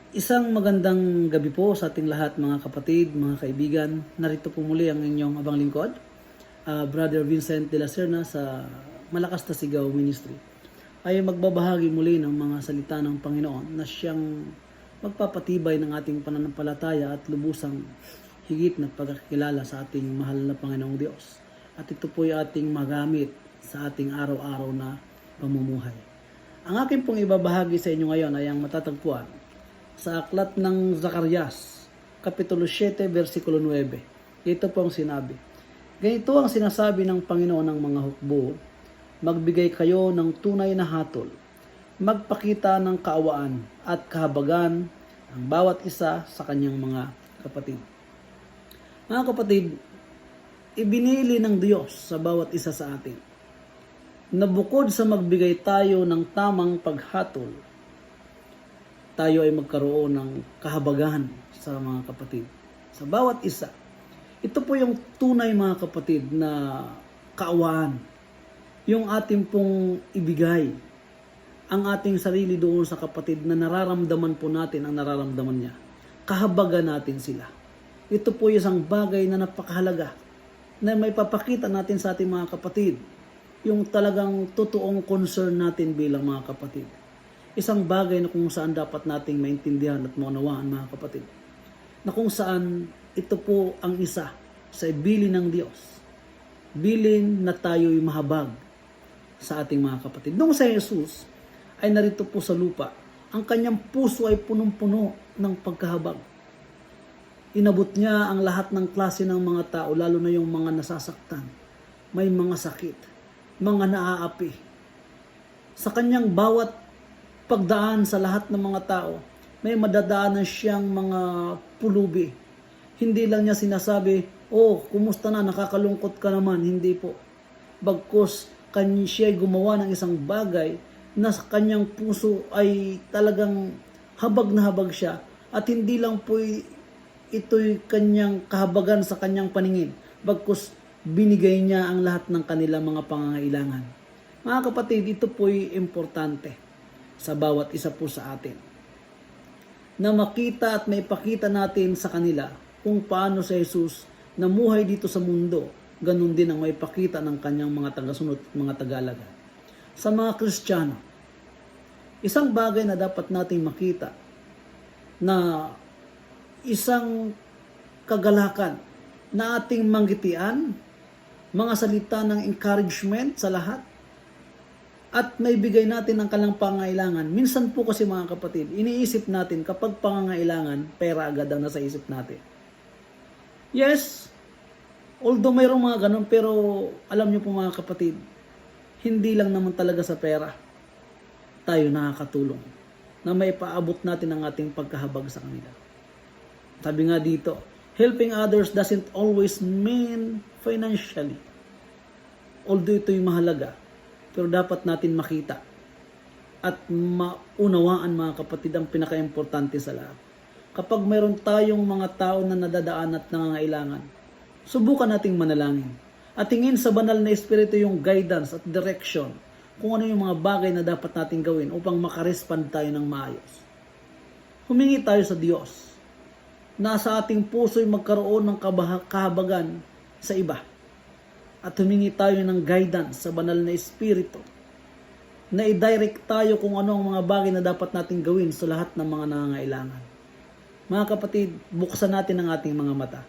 Isang magandang gabi po sa ating lahat mga kapatid, mga kaibigan. Narito po muli ang inyong abang lingkod, Brother Vincent de la Serna sa Malakas na Sigaw Ministry. Ay magbabahagi muli ng mga salita ng Panginoon na siyang magpapatibay ng ating pananampalataya at lubusang higit na pagkakilala sa ating mahal na Panginoong Diyos. At ito po ay ating magamit sa ating araw-araw na pamumuhay. Ang aking pong ibabahagi sa inyo ngayon ay ang matatagpuan sa aklat ng Zacarias, Kapitulo 7, versikulo 9. Ito po ang sinabi. Ganito ang sinasabi ng Panginoon ng mga hukbo, magbigay kayo ng tunay na hatol, magpakita ng kaawaan at kahabagan ang bawat isa sa kanyang mga kapatid. Mga kapatid, ibinili ng Diyos sa bawat isa sa atin na bukod sa magbigay tayo ng tamang paghatol, tayo ay magkaroon ng kahabagan sa mga kapatid. Sa bawat isa. Ito po yung tunay mga kapatid na kaawaan. Yung ating pong ibigay ang ating sarili doon sa kapatid na nararamdaman po natin ang nararamdaman niya. Kahabagan natin sila. Ito po isang bagay na napakahalaga na may papakita natin sa ating mga kapatid. Yung talagang totoong concern natin bilang mga kapatid. Isang bagay na kung saan dapat nating maintindihan at maunawaan mga kapatid. Na kung saan ito po ang isa sa bilin ng Diyos. Bilin na tayo'y mahabag sa ating mga kapatid. Nung sa Jesus ay narito po sa lupa, ang kanyang puso ay punong-puno ng pagkahabag. Inabot niya ang lahat ng klase ng mga tao, lalo na yung mga nasasaktan. May mga sakit, mga naaapi. Sa kanyang bawat pagdaan sa lahat ng mga tao, may madadaanan siyang mga pulubi. Hindi lang niya sinasabi, oh, kumusta na, nakakalungkot ka naman. Hindi po. Bagkus, siya ay gumawa ng isang bagay na sa kanyang puso ay talagang habag na habag siya. At hindi lang po ito'y kanyang kahabagan sa kanyang paningin. Bagkus, binigay niya ang lahat ng kanilang mga pangangailangan. Mga kapatid, ito po'y importante sa bawat isa po sa atin. Na makita at maipakita natin sa kanila kung paano si Jesus namuhay dito sa mundo, ganun din ang maipakita ng kanyang mga tagasunod at mga tagalaga. Sa mga Kristiyano, isang bagay na dapat nating makita na isang kagalakan na ating manggitian, mga salita ng encouragement sa lahat, at may bigay natin ang kalang pangangailangan. Minsan po kasi mga kapatid, iniisip natin kapag pangangailangan, pera agad ang nasa isip natin. Yes, although mayroong mga ganun, pero alam niyo po mga kapatid, hindi lang naman talaga sa pera tayo nakakatulong na may paabot natin ang ating pagkahabag sa kanila. Sabi nga dito, helping others doesn't always mean financially. Although ito'y mahalaga, pero dapat natin makita at maunawaan mga kapatid ang pinaka-importante sa lahat. Kapag mayroon tayong mga tao na nadadaan at nangangailangan, subukan nating manalangin. At tingin sa banal na espiritu yung guidance at direction kung ano yung mga bagay na dapat nating gawin upang makarespond tayo ng maayos. Humingi tayo sa Diyos na sa ating puso'y magkaroon ng kahabagan sa iba. At humingi tayo ng guidance sa banal na espiritu na i-direct tayo kung ano ang mga bagay na dapat nating gawin sa lahat ng mga nangangailangan. Mga kapatid, buksan natin ang ating mga mata.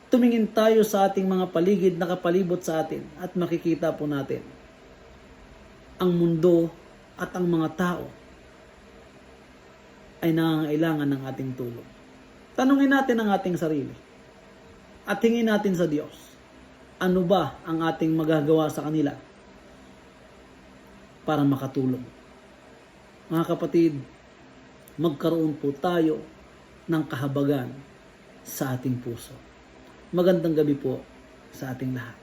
Tumingin tayo sa ating mga paligid na kapalibot sa atin at makikita po natin ang mundo at ang mga tao ay nangangailangan ng ating tulong. Tanungin natin ang ating sarili at hingin natin sa Diyos. Ano ba ang ating magagawa sa kanila para makatulong? Mga kapatid, magkaroon po tayo ng kahabagan sa ating puso. Magandang gabi po sa ating lahat.